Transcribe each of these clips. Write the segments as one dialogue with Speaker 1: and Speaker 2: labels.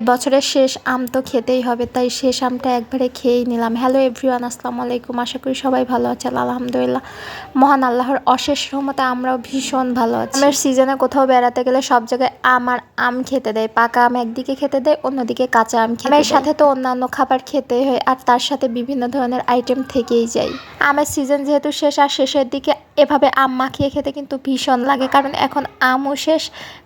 Speaker 1: বছরের শেষ আম তো খেতেই হবে, তাই শেষ আমটা একবারে খেয়েই নিলাম। হ্যালো এভরিওয়ান, আসসালামু আলাইকুম। আশা করি সবাই ভালো আছেন। আলহামদুলিল্লাহ, মহান আল্লাহর অশেষ রহমতে আমরাও ভীষণ ভালো আছি। আমের সিজনে কোথাও বেড়াতে গেলে সব জায়গায় আম খেতে দেয়। পাকা আম একদিকে খেতে দেয়, অন্যদিকে কাঁচা আম খেতে দেয়। আমের সাথে তো অন্যান্য খাবার খেতেই হয়, আর তার সাথে বিভিন্ন ধরনের আইটেম থেকেই যায়। আমের সিজন যেহেতু শেষ, আর শেষের দিকে এভাবে আম মাখিয়ে খেতে কিন্তু ভীষণ লাগে, কারণ এখন আমও শেষ,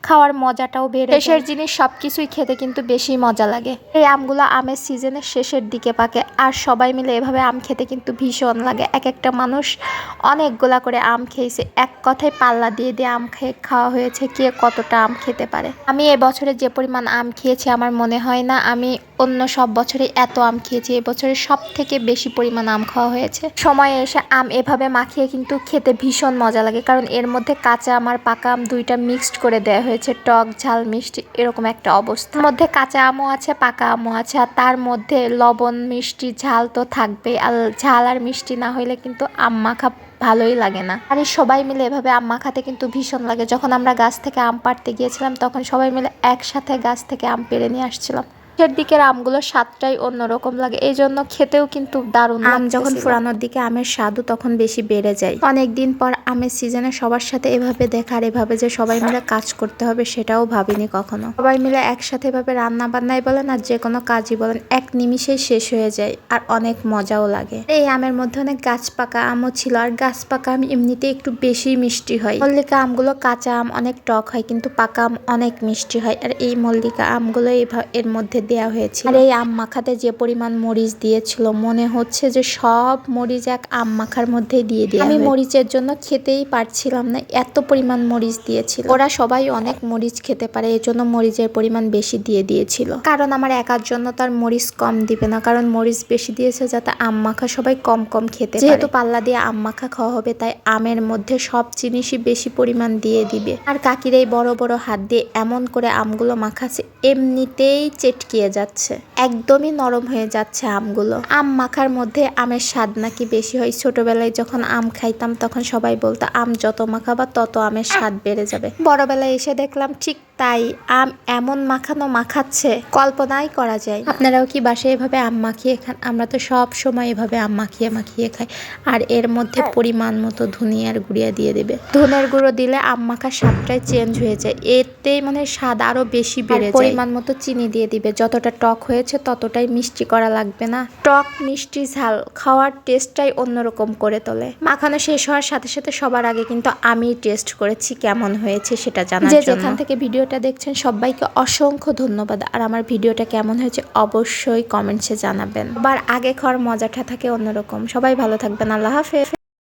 Speaker 1: খাওয়ার মজাটাও বেড়ে যায়। শেষের জিনিস সবকিছুই খেতে কিন্তু বেশি মজা লাগে। এই আমগুলো আমের সিজনের শেষের দিকে পাকে, আর সবাই মিলে এভাবে আম খেতে কিন্তু ভীষণ লাগে। এক একটা মানুষ অনেকগুলা করে আম খেয়েছে, এক কথায় পাল্লা দিয়ে দিয়ে আম খাওয়া হয়েছে, কে কতটা আম খেতে পারে। আমি এবছরে যে পরিমাণ আম খেয়েছি, আমার মনে হয় না আমি অন্য সব বছরে এত আম খেয়েছি। এবছরে সব থেকে বেশি পরিমাণ আম খাওয়া হয়েছে। সময়ে এসে আম এভাবে মাখিয়ে কিন্তু খেতে ভীষণ মজা লাগে, কারণ এর মধ্যে কাঁচা আম আর পাকা আম দুইটা মিক্সড করে দেওয়া হয়েছে, টক ঝাল মিষ্টি এরকম একটা অবস্থা। মধ্যে কাঁচা আমও আছে, পাকা আমও আছে, আর তার মধ্যে লবণ মিষ্টি ঝাল তো থাকবে। আর ঝাল আর মিষ্টি না হইলে কিন্তু আম মাখা ভালোই লাগে না। আর সবাই মিলে এভাবে আম মাখাতে কিন্তু ভীষণ লাগে। যখন আমরা গাছ থেকে আম পাড়তে গিয়েছিলাম, তখন সবাই মিলে একসাথে গাছ থেকে আম পেড়ে নিয়ে আসছিলাম। শেষের দিকের আমগুলো স্বাদটাই অন্যরকম লাগে, এই জন্য খেতেও কিন্তু দারুণ। আম যখন ফুরানোর দিকে আমের স্বাদও তখন বেশি বেড়ে যায়। অনেকদিন পর আমের সিজনে সবার সাথে এভাবে দেখা, আর এভাবে যে সবাই মিলে কাজ করতে হবে সেটাও ভাবিনি কখনো। সবাই মিলে একসাথে এভাবে রান্না বান্নাই বলেন আর যে কোনো কাজই বলেন, এক নিমিষেই শেষ হয়ে যায়, আর অনেক মজাও লাগে। এই আমের মধ্যে অনেক গাছ পাকা আমও ছিল, আর গাছ পাকা আম এমনিতে একটু বেশি মিষ্টি হয়। মল্লিকা আমগুলো কাঁচা আম অনেক টক হয়, কিন্তু পাকা আম অনেক মিষ্টি হয়। আর এই মল্লিকা আমগুলো এর মধ্যে দেওয়া হয়েছিল। আর এই আম মাখাতে যে পরিমাণ মরিচ দিয়েছিল, মনে হচ্ছে যে সব মরিচ এক আম মাখার মধ্যে দিয়ে দিয়ে। আমি মরিচের জন্য খেতেই পারছিলাম না, এত পরিমাণ মরিচ দিয়েছিল। ওরা সবাই অনেক মরিচ খেতে পারে, এই জন্য মরিচের পরিমাণ বেশি দিয়ে দিয়েছিল। কারণ আমার একার জন্য তার মরিচ কম দিবে না, কারণ মরিচ বেশি দিয়েছে যাতে আম মাখা সবাই কম কম খেতে পারে। যেহেতু পাল্লা দিয়ে আম মাখা খাওয়া হবে, তাই আমের মধ্যে সব জিনিসই বেশি পরিমাণ দিয়ে দিবে। আর কাকির এই বড় বড় হাত দিয়ে এমন করে আমগুলো মাখাচ্ছে, এমনিতেই চেটকিয়ে যাচ্ছে, একদমই নরম হয়ে যাচ্ছে আমগুলো। আম মাখার মধ্যে আমের স্বাদ নাকি বেশি হয়। ছোটবেলায় যখন আম খাইতাম, তখন সবাই বলতো আম যত মাখাবা তত আমের স্বাদ বেড়ে যাবে। বড়বেলায় এসে দেখলাম ঠিক তাই, আম এমন মাখাচ্ছে কল্পনাই করা যায়। আপনারাও কি বাসায় এভাবে আম মাখিয়ে খান? আমরা তো সব সময় এভাবে আম মাখিয়ে মাখিয়ে খাই। আর এর মধ্যে পরিমাণ মতো ধনিয়ার গুঁড়িয়া দিয়ে দেবে। ধনের গুঁড়ো দিলে আম মাখার স্বাদটাই চেঞ্জ হয়ে যায়, এতেই মানে স্বাদ আরো বেশি বেড়ে যায়। পরিমাণ মতো চিনি দিয়ে দিবে, যতটা টক হয়েছে ততটাই মিষ্টি করা লাগবে না। টক মিষ্টি ঝাল খাওয়ার টেস্টটাই অন্যরকম করে তোলে। মাখানো শেষ হওয়ার সাথে সাথে সবার আগে কিন্তু আমি টেস্ট করেছি কেমন হয়েছে সেটা জানার জন্য। যেখান থেকে ভিডিওটা দেখছেন সবাইকে অসংখ্য ধন্যবাদ। আর আমার ভিডিওটা কেমন হয়েছে অবশ্যই কমেন্টসে জানাবেন। আবার আগে খাওয়ার মজাটা থাকে অন্যরকম। সবাই ভালো থাকবেন, আল্লাহ হাফেজ।